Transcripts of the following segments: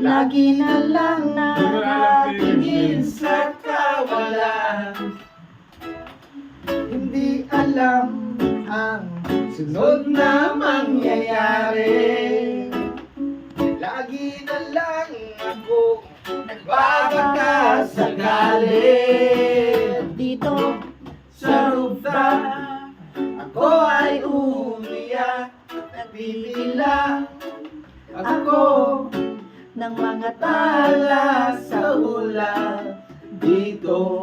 Lagi na lang nakatingin sa kawalan. Hindi alam ang sunod na mangyayari. Lagi na lang ako nagbabaka sakali. Dito Sa rooftop ako ay umiyak, nagbibilang ako ng mga tala sa hula. Dito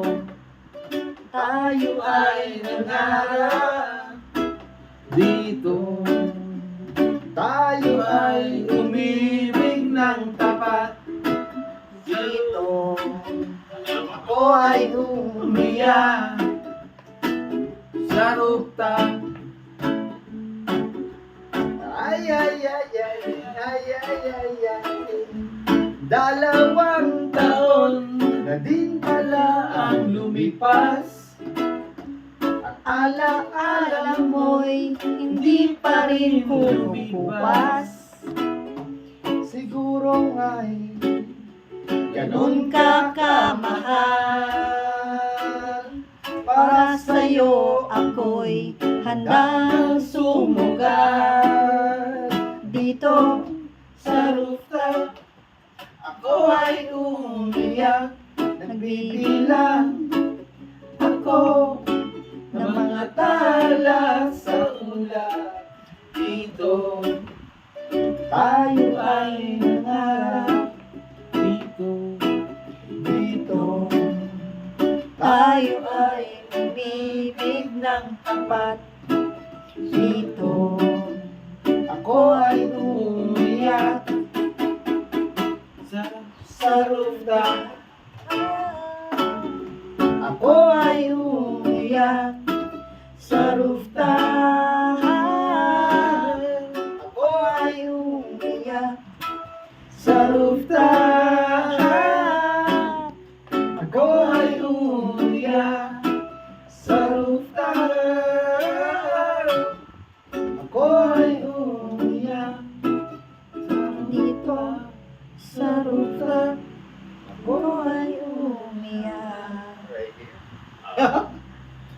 tayo ay nangarap, dito tayo ay umibig ng tapat. dito Ako ay umiyak sa rooftop. Ay, ay, ay, ay, ay, ay, ay, ay. 2 taon na din pala ang lumipas, at alaala mo'y hindi pa rin pumupupas. siguro nga'y ganun Ka ka kamahal, kamahal. Para sa'yo ako'y handang sumugal. dito Sa rooftop ako ay umiyak, nagbibilang ako ng mga tala sa ulap. Dito tayo ay nangarap, dito tayo ay umibig ng tapat. dito ako ay umiyak sa rooftop.